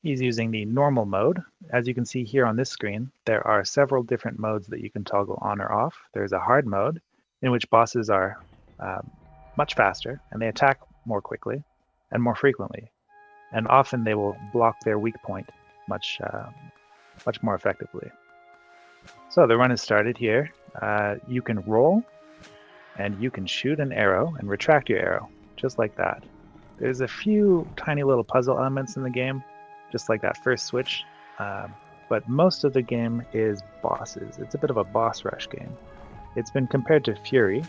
He's using the normal mode. As you can see here on this screen, there are several different modes that you can toggle on or off. There's a hard mode, in which bosses are much faster, and they attack more quickly and more frequently. And often they will block their weak point much more effectively. So the run is started here. You can roll, and you can shoot an arrow and retract your arrow, just like that. There's a few tiny little puzzle elements in the game, just like that first switch, but most of the game is bosses. It's a bit of a boss rush game. It's been compared to Fury,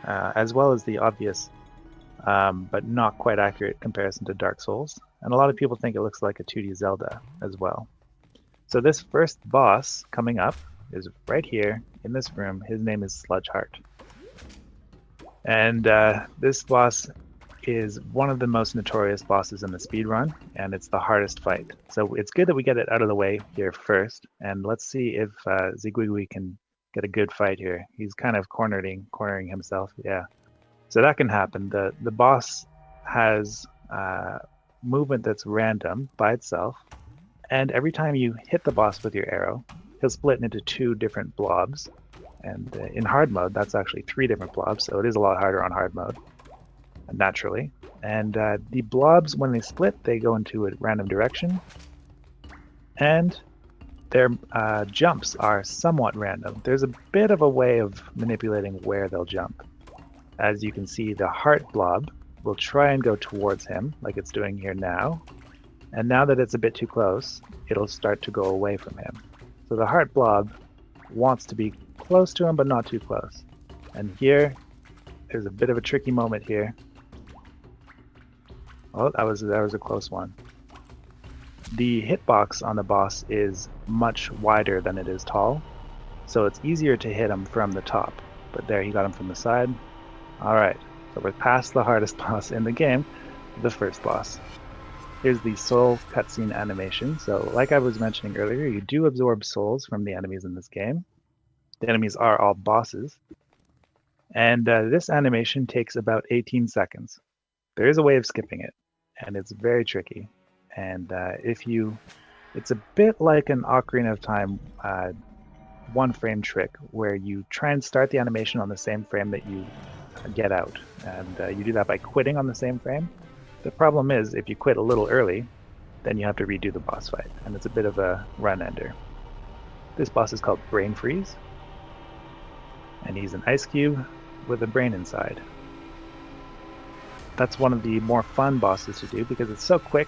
as well as the obvious but not quite accurate comparison to Dark Souls, and a lot of people think it looks like a 2D Zelda as well. So this first boss coming up is right here in this room. His name is Sludgeheart. And this boss is one of the most notorious bosses in the speedrun, and it's the hardest fight. So it's good that we get it out of the way here first, and let's see if Zigouigoui can get a good fight here. He's kind of cornering himself, yeah. So that can happen. The boss has movement that's random by itself, and every time you hit the boss with your arrow, he'll split into 2 different blobs. And in hard mode, that's actually 3 different blobs, so it is a lot harder on hard mode, naturally. And the blobs, when they split, they go into a random direction, and their jumps are somewhat random. There's a bit of a way of manipulating where they'll jump. As you can see, the heart blob will try and go towards him, like it's doing here now. And now that it's a bit too close, it'll start to go away from him. So the heart blob wants to be close to him, but not too close. And here, there's a bit of a tricky moment here. Oh, that was a close one. The hitbox on the boss is much wider than it is tall, so it's easier to hit him from the top. But there, he got him from the side. Alright, so we're past the hardest boss in the game, the first boss. Here's the soul cutscene animation. So like I was mentioning earlier, you do absorb souls from the enemies in this game. The enemies are all bosses. And this animation takes about 18 seconds. There is a way of skipping it, and it's very tricky. And it's a bit like an Ocarina of Time one-frame trick, where you try and start the animation on the same frame that you get out. And you do that by quitting on the same frame. The problem is, if you quit a little early, then you have to redo the boss fight, and it's a bit of a run ender. This boss is called Brain Freeze, and he's an ice cube with a brain inside. That's one of the more fun bosses to do because it's so quick,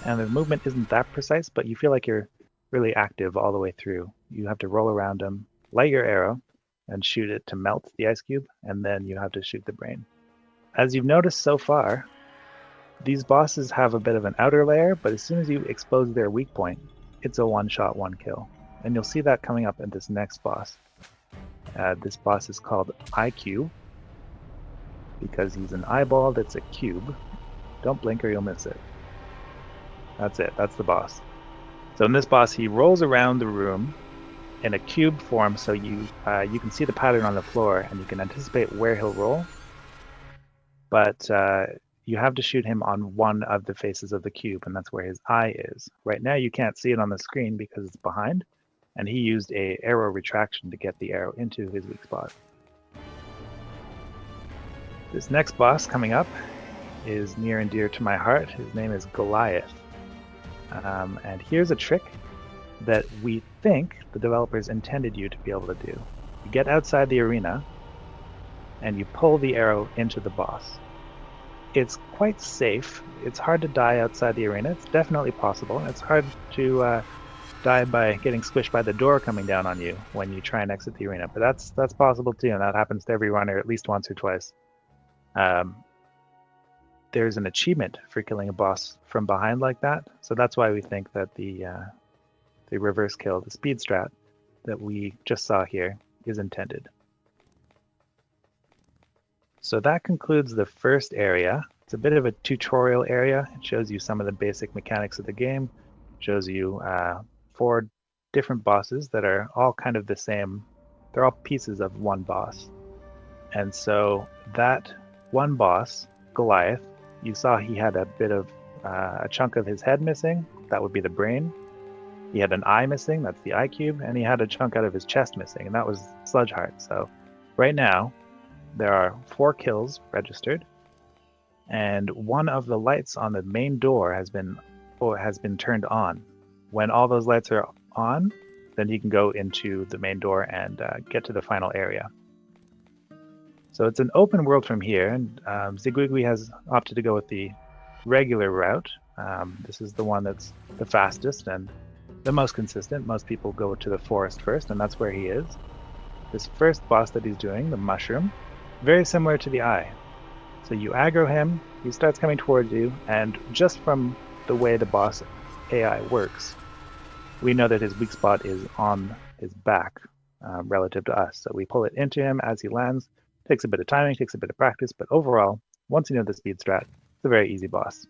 and the movement isn't that precise, but you feel like you're really active all the way through. You have to roll around him, light your arrow, and shoot it to melt the ice cube, and then you have to shoot the brain. As you've noticed so far, these bosses have a bit of an outer layer, but as soon as you expose their weak point, it's a one-shot, one-kill. And you'll see that coming up in this next boss. This boss is called IQ, because he's an eyeball that's a cube. Don't blink or you'll miss it. That's it, that's the boss. So in this boss, he rolls around the room in a cube form, so you can see the pattern on the floor, and you can anticipate where he'll roll. But you have to shoot him on one of the faces of the cube, and that's where his eye is. Right now you can't see it on the screen because it's behind, and he used a arrow retraction to get the arrow into his weak spot. This next boss coming up is near and dear to my heart. His name is Goliath. And here's a trick that we think the developers intended you to be able to do. You get outside the arena, and you pull the arrow into the boss. It's quite safe. It's hard to die outside the arena. It's definitely possible. It's hard to die by getting squished by the door coming down on you when you try and exit the arena. But that's possible too, and that happens to every runner at least once or twice. There's an achievement for killing a boss from behind like that, so that's why we think that the reverse kill, the speed strat that we just saw here, is intended. So that concludes the first area. It's a bit of a tutorial area. It shows you some of the basic mechanics of the game. It shows you 4 different bosses that are all kind of the same. They're all pieces of one boss. And so that one boss, Goliath, you saw he had a bit of a chunk of his head missing. That would be the brain. He had an eye missing. That's the eye cube. And he had a chunk out of his chest missing, and that was Sludge Heart. So right now, there are 4 kills registered, and one of the lights on the main door has been turned on. When all those lights are on, then you can go into the main door and get to the final area. So it's an open world from here, and Zigouigoui has opted to go with the regular route. This is the one that's the fastest and the most consistent. Most people go to the forest first, and that's where he is. This first boss that he's doing, the mushroom, very similar to the eye. So you aggro him, he starts coming towards you, and just from the way the boss AI works, we know that his weak spot is on his back relative to us. So we pull it into him as he lands. Takes a bit of timing, takes a bit of practice, but overall, once you know the speed strat, it's a very easy boss.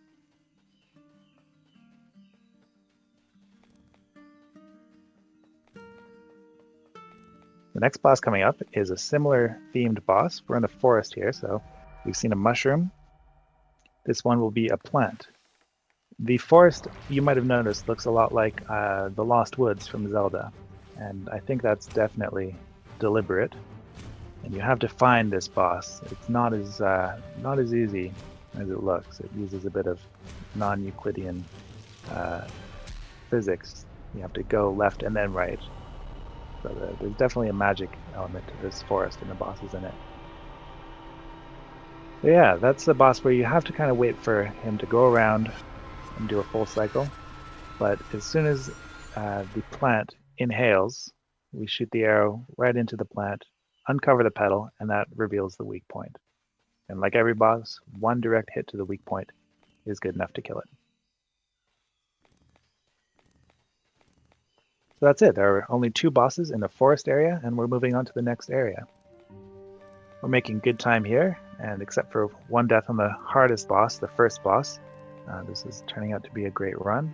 The next boss coming up is a similar themed boss. We're in the forest here, so we've seen a mushroom. This one will be a plant. The forest, you might have noticed, looks a lot like the Lost Woods from Zelda, and I think that's definitely deliberate. And you have to find this boss. It's not as easy as it looks. It uses a bit of non-Euclidean physics. You have to go left and then right. So there's definitely a magic element to this forest and the bosses in it. So yeah, that's the boss where you have to kind of wait for him to go around and do a full cycle. But as soon as the plant inhales, we shoot the arrow right into the plant, uncover the petal, and that reveals the weak point. And like every boss, one direct hit to the weak point is good enough to kill it. So that's it. There are only 2 bosses in the forest area, and we're moving on to the next area. We're making good time here, and except for 1 death on the hardest boss, the first boss, this is turning out to be a great run.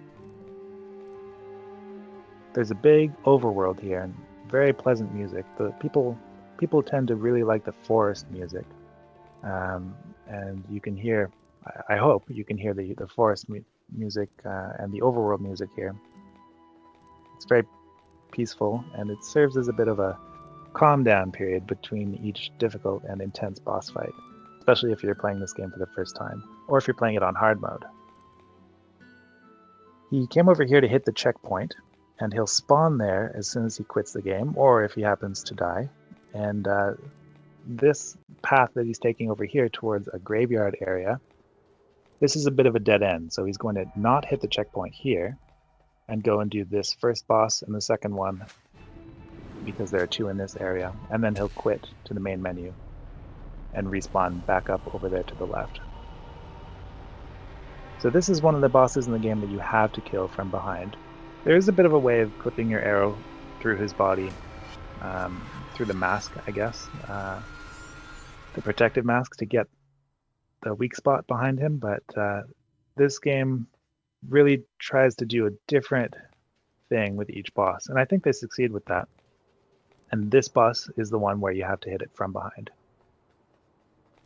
There's a big overworld here, and very pleasant music. The people tend to really like the forest music, and you can hear, I hope you can hear the forest music and the overworld music here. It's very peaceful, and it serves as a bit of a calm down period between each difficult and intense boss fight, especially if you're playing this game for the first time, or if you're playing it on hard mode. He came over here to hit the checkpoint, and he'll spawn there as soon as he quits the game, or if he happens to die. And this path that he's taking over here towards a graveyard area, this is a bit of a dead end, so he's going to not hit the checkpoint here, and go and do this first boss and the second one, because there are 2 in this area, and then he'll quit to the main menu and respawn back up over there to the left. So this is one of the bosses in the game that you have to kill from behind. There is a bit of a way of clipping your arrow through his body, through the mask, I guess, the protective mask, to get the weak spot behind him, but this game really tries to do a different thing with each boss, and I think they succeed with that. And this boss is the one where you have to hit it from behind.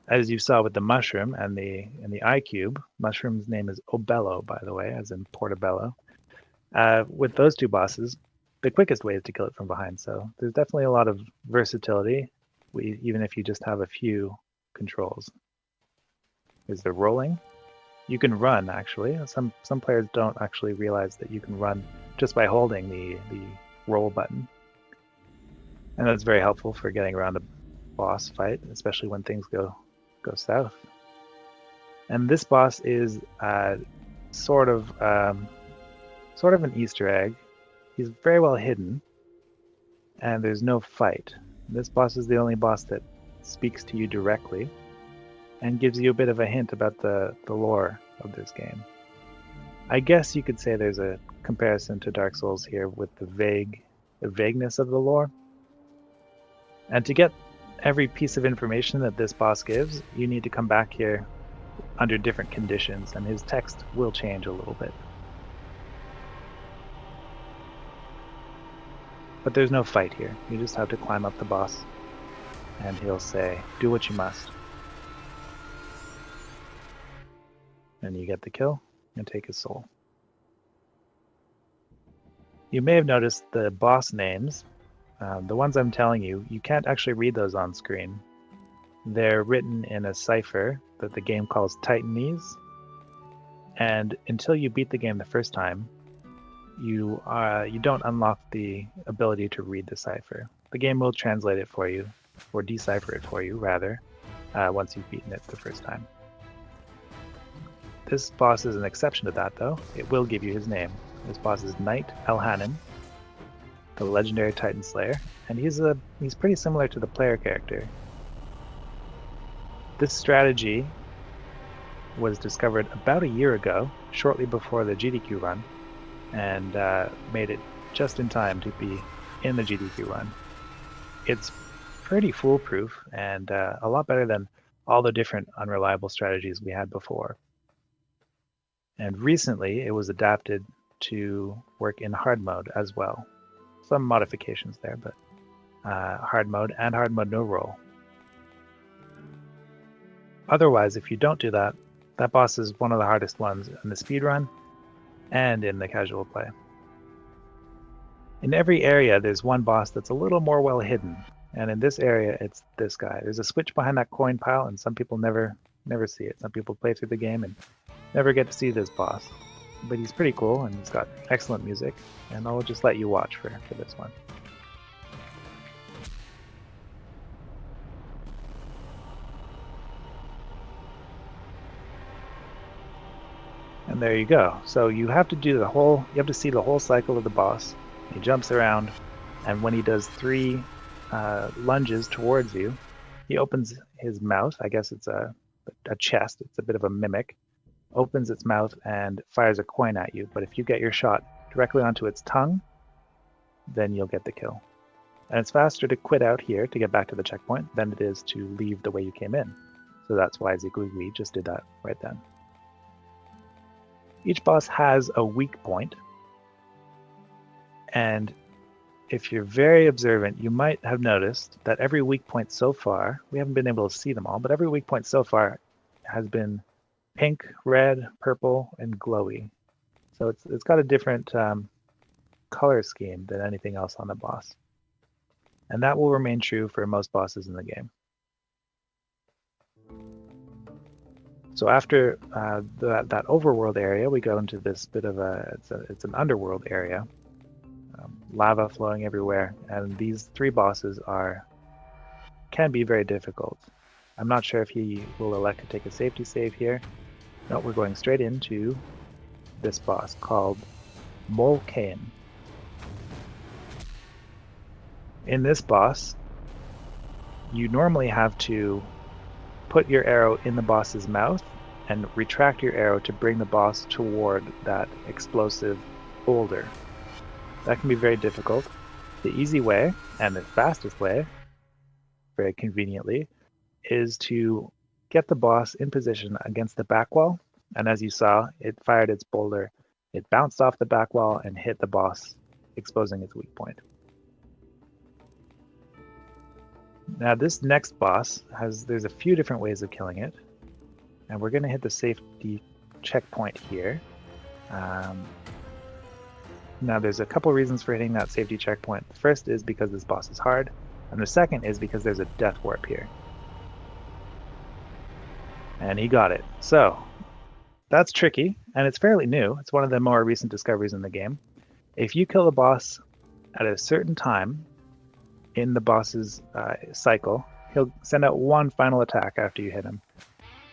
As you saw with the mushroom and the eye cube, mushroom's name is Obello, by the way, as in Portobello. With those 2 bosses, the quickest way is to kill it from behind, so there's definitely a lot of versatility, even if you just have a few controls. Is there rolling? You can run, actually. Some players don't actually realize that you can run just by holding the roll button. And that's very helpful for getting around a boss fight, especially when things go south. And this boss is sort of an Easter egg. He's very well hidden, and there's no fight. This boss is the only boss that speaks to you directly and gives you a bit of a hint about the lore of this game. I guess you could say there's a comparison to Dark Souls here with the vagueness of the lore. And to get every piece of information that this boss gives, you need to come back here under different conditions, and his text will change a little bit. But there's no fight here. You just have to climb up the boss, and he'll say, "Do what you must." And you get the kill. and take his soul. You may have noticed the boss names. The ones I'm telling you, you can't actually read those on screen. They're written in a cipher that the game calls Titanese, and until you beat the game the first time, you don't unlock the ability to read the cipher. The game will translate it for you, or decipher it for you, rather, once you've beaten it the first time. This boss is an exception to that, though. It will give you his name. This boss is Knight Elhanan, the legendary Titan Slayer, and he's pretty similar to the player character. This strategy was discovered about a year ago, shortly before the GDQ run, and made it just in time to be in the GDQ run. It's pretty foolproof and a lot better than all the different unreliable strategies we had before. And recently, it was adapted to work in hard mode as well. Some modifications there, but hard mode and hard mode no roll. Otherwise, if you don't do that, that boss is one of the hardest ones in the speedrun and in the casual play. In every area, there's one boss that's a little more well hidden, and in this area, it's this guy. There's a switch behind that coin pile, and some people never see it. Some people play through the game and never get to see this boss. But he's pretty cool, and he's got excellent music, and I'll just let you watch for this one. And there you go. So you have to see the whole cycle of the boss. He jumps around, and when he does 3 lunges towards you, he opens his mouth. I guess it's a chest. It's a bit of a mimic. Opens its mouth and fires a coin at you. But if you get your shot directly onto its tongue, then you'll get the kill. And it's faster to quit out here to get back to the checkpoint than it is to leave the way you came in. So that's why Zigouigoui just did that right then. Each boss has a weak point, and if you're very observant, you might have noticed that every weak point so far, we haven't been able to see them all, but every weak point so far has been pink, red, purple, and glowy. So it's got a different color scheme than anything else on the boss. And that will remain true for most bosses in the game. So after that overworld area, we go into this bit of it's an underworld area, lava flowing everywhere, and these 3 bosses can be very difficult. I'm not sure if he will elect to take a safety save here. No, we're going straight into this boss called Molcain. In this boss, you normally have to put your arrow in the boss's mouth and retract your arrow to bring the boss toward that explosive boulder. That can be very difficult. The easy way, and the fastest way, very conveniently, is to get the boss in position against the back wall, and as you saw, it fired its boulder. It bounced off the back wall and hit the boss, exposing its weak point. Now this next boss there's a few different ways of killing it, and we're going to hit the safety checkpoint here. Now there's a couple reasons for hitting that safety checkpoint. The first is because this boss is hard, and the second is because there's a death warp here. And he got it. So that's tricky, and it's fairly new. It's one of the more recent discoveries in the game. If you kill the boss at a certain time in the boss's cycle, he'll send out one final attack after you hit him.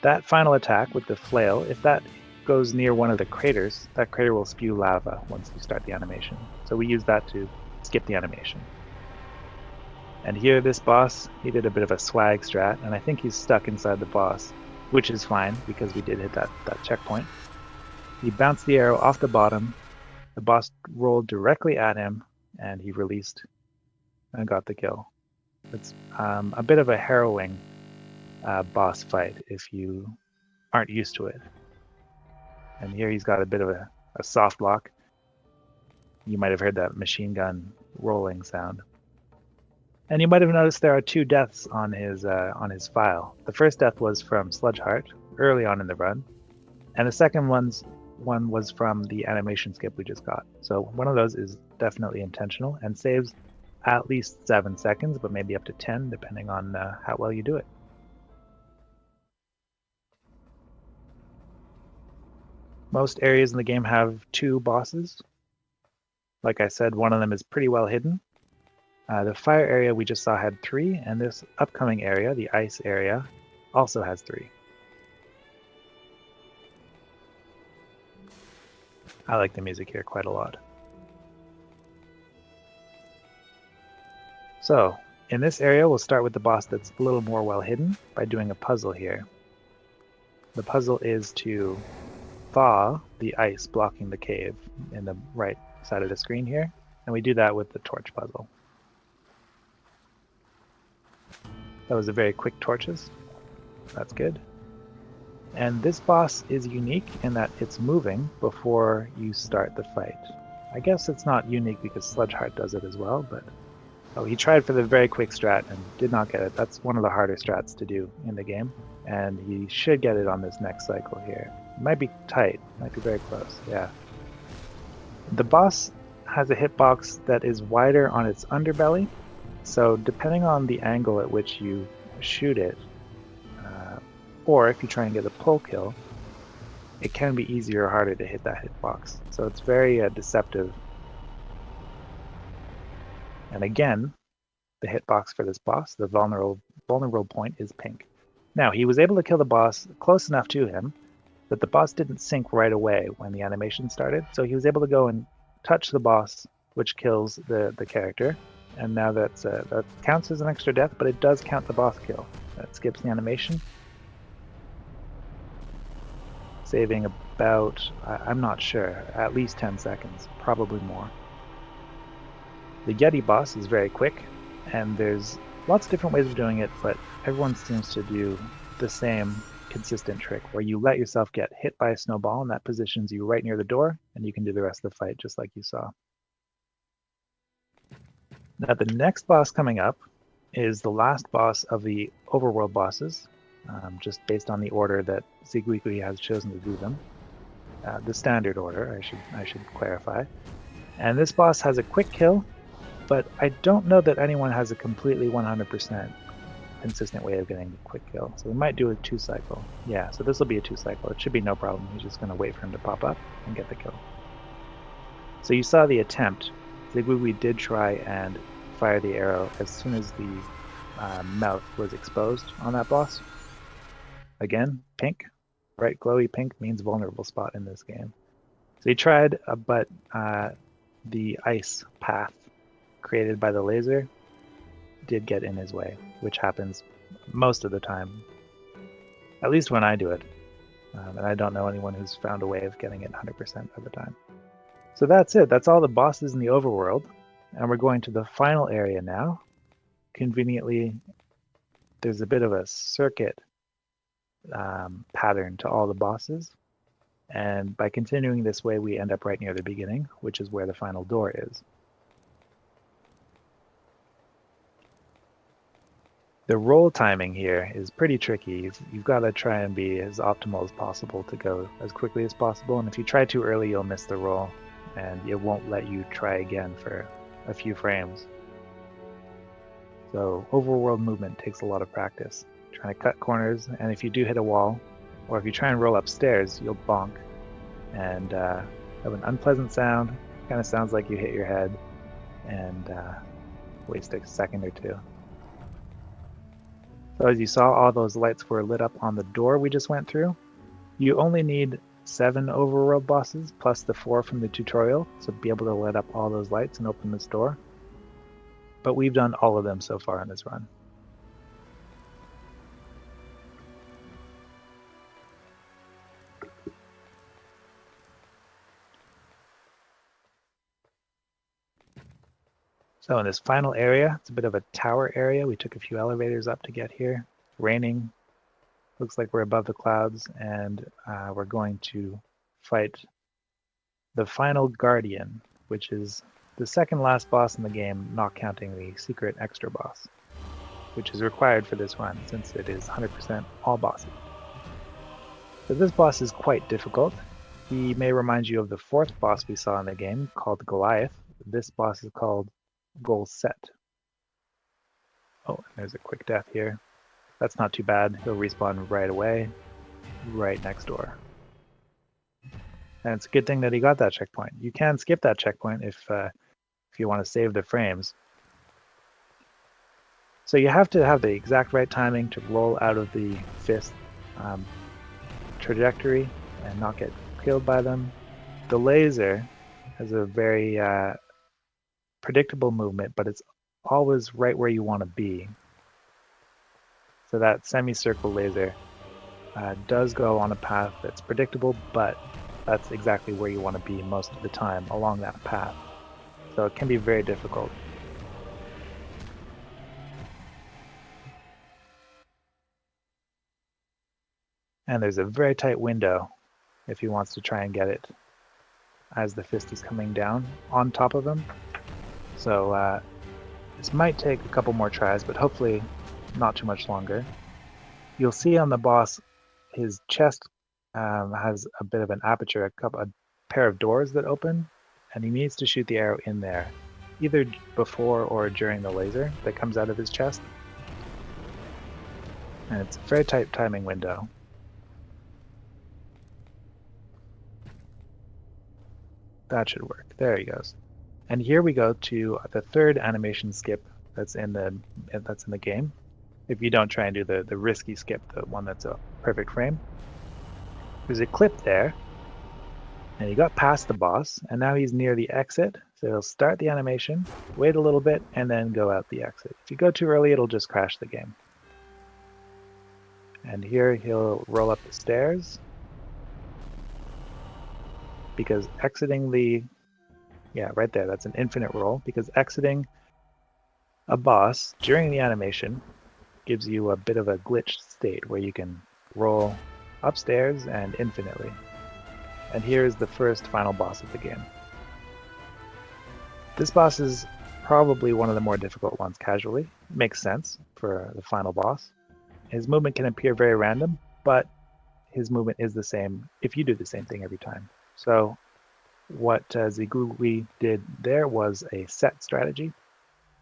That final attack with the flail, if that goes near one of the craters, that crater will spew lava once you start the animation. So we use that to skip the animation. And here this boss, he did a bit of a swag strat, and I think he's stuck inside the boss, which is fine because we did hit that checkpoint. He bounced the arrow off the bottom, the boss rolled directly at him, and he released and got the kill. It's a bit of a harrowing boss fight if you aren't used to it. And here he's got a bit of a soft lock. You might have heard that machine gun rolling sound. And you might have noticed there are 2 deaths on his file. The first death was from Sludgeheart early on in the run, and the second one's one was from the animation skip we just got. So one of those is definitely intentional and saves at least 7 seconds, but maybe up to 10, depending on how well you do it. Most areas in the game have 2 bosses. Like I said, one of them is pretty well hidden. The fire area we just saw had 3, and this upcoming area, the ice area, also has 3. I like the music here quite a lot. So, in this area, we'll start with the boss that's a little more well hidden by doing a puzzle here. The puzzle is to thaw the ice blocking the cave in the right side of the screen here, and we do that with the torch puzzle. That was a very quick torches. That's good. And this boss is unique in that it's moving before you start the fight. I guess it's not unique because Sledgeheart does it as well, but oh, he tried for the very quick strat and did not get it. That's one of the harder strats to do in the game, and he should get it on this next cycle here. It might be tight, might be very close, yeah. The boss has a hitbox that is wider on its underbelly, so depending on the angle at which you shoot it, or if you try and get a pull kill, it can be easier or harder to hit that hitbox. So it's very deceptive. And again, the hitbox for this boss, the vulnerable point, is pink. Now, he was able to kill the boss close enough to him that the boss didn't sink right away when the animation started. So he was able to go and touch the boss, which kills the character. And now that counts as an extra death, but it does count the boss kill. That skips the animation. Saving about, I'm not sure, at least 10 seconds, probably more. The Yeti boss is very quick, and there's lots of different ways of doing it, but everyone seems to do the same consistent trick, where you let yourself get hit by a snowball, and that positions you right near the door, and you can do the rest of the fight just like you saw. Now the next boss coming up is the last boss of the overworld bosses, just based on the order that Zigouigoui has chosen to do them. The standard order, I should clarify. And this boss has a quick kill, but I don't know that anyone has a completely 100% consistent way of getting a quick kill. So we might do a 2-cycle. Yeah, so this will be a 2-cycle. It should be no problem. He's just going to wait for him to pop up and get the kill. So you saw the attempt. Zigouigoui did try and fire the arrow as soon as the mouth was exposed on that boss. Again, pink. Bright glowy pink means vulnerable spot in this game. So he tried, but the ice path created by the laser did get in his way, which happens most of the time, at least when I do it. And I don't know anyone who's found a way of getting it 100% of the time. So that's it. That's all the bosses in the overworld. And we're going to the final area now. Conveniently, there's a bit of a circuit pattern to all the bosses. And by continuing this way, we end up right near the beginning, which is where the final door is. The roll timing here is pretty tricky. You've got to try and be as optimal as possible to go as quickly as possible. And if you try too early, you'll miss the roll, and it won't let you try again for a few frames. So overworld movement takes a lot of practice. Trying to cut corners, and if you do hit a wall, or if you try and roll upstairs, you'll bonk and have an unpleasant sound. Kind of sounds like you hit your head and waste a second or two. So as you saw, all those lights were lit up on the door we just went through. You only need 7 overworld bosses plus the 4 from the tutorial to be able to light up all those lights and open this door. But we've done all of them so far in this run. So in this final area, it's a bit of a tower area. We took a few elevators up to get here. Raining. Looks like we're above the clouds, and we're going to fight the final Guardian, which is the second last boss in the game, not counting the secret extra boss, which is required for this run since it is 100% all bosses. So this boss is quite difficult. He may remind you of the fourth boss we saw in the game called Goliath. This boss is called Goal Set. Oh, there's a quick death here. That's not too bad. He'll respawn right away, right next door. And it's a good thing that he got that checkpoint. You can skip that checkpoint if you want to save the frames. So you have to have the exact right timing to roll out of the fist trajectory and not get killed by them. The laser has a very predictable movement, but it's always right where you want to be. So that semicircle laser does go on a path that's predictable, but that's exactly where you want to be most of the time along that path. So it can be very difficult. And there's a very tight window if he wants to try and get it as the fist is coming down on top of him. So this might take a couple more tries, but hopefully not too much longer. You'll see on the boss, his chest has a bit of an aperture, a pair of doors that open, and he needs to shoot the arrow in there, either before or during the laser that comes out of his chest. And it's a very tight timing window. That should work. There he goes. And here we go to the third animation skip that's in the game. If you don't try and do the risky skip, the one that's a perfect frame. There's a clip there, and he got past the boss, and now he's near the exit. So he'll start the animation, wait a little bit, and then go out the exit. If you go too early, it'll just crash the game. And here he'll roll up the stairs, because exiting right there, that's an infinite roll, because exiting a boss during the animation gives you a bit of a glitched state where you can roll upstairs and infinitely. And here is the first final boss of the game. This boss is probably one of the more difficult ones casually. It makes sense for the final boss. His movement can appear very random, but his movement is the same if you do the same thing every time. So what Zigouigoui did there was a set strategy,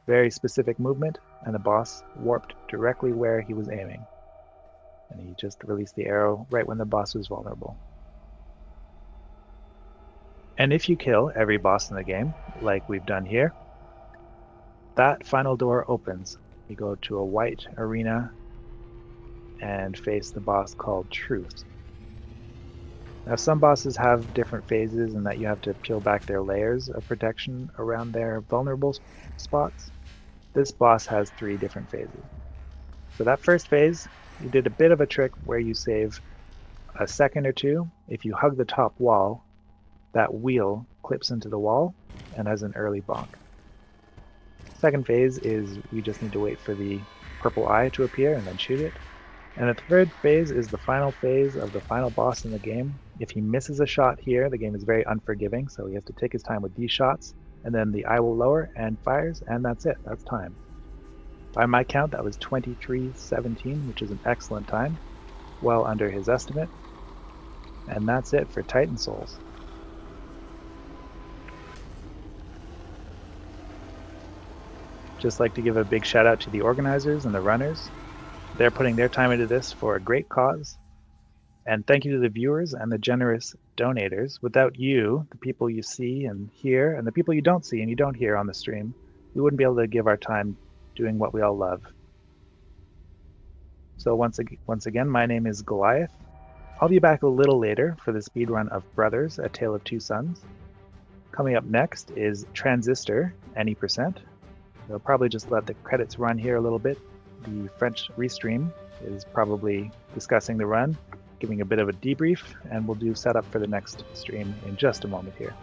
very specific movement, and the boss warped directly where he was aiming. And he just released the arrow right when the boss was vulnerable. And if you kill every boss in the game, like we've done here, that final door opens. You go to a white arena and face the boss called Truth. Now some bosses have different phases in that you have to peel back their layers of protection around their vulnerable spots. This boss has 3 different phases. So that first phase, you did a bit of a trick where you save a second or two. If you hug the top wall, that wheel clips into the wall and has an early bonk. Second phase is we just need to wait for the purple eye to appear and then shoot it. And the third phase is the final phase of the final boss in the game. If he misses a shot here, the game is very unforgiving, so he has to take his time with these shots, and then the eye will lower and fires, and that's it. That's time. By my count, that was 23:17, which is an excellent time, well under his estimate. And that's it for Titan Souls. Just like to give a big shout out to the organizers and the runners. They're putting their time into this for a great cause. And thank you to the viewers and the generous donators. Without you, the people you see and hear, and the people you don't see and you don't hear on the stream, we wouldn't be able to give our time doing what we all love. So once again, my name is Goliath. I'll be back a little later for the speedrun of Brothers, A Tale of Two Sons. Coming up next is Transistor, Any Percent. They'll probably just let the credits run here a little bit. The French restream is probably discussing the run, giving a bit of a debrief, and we'll do setup for the next stream in just a moment here.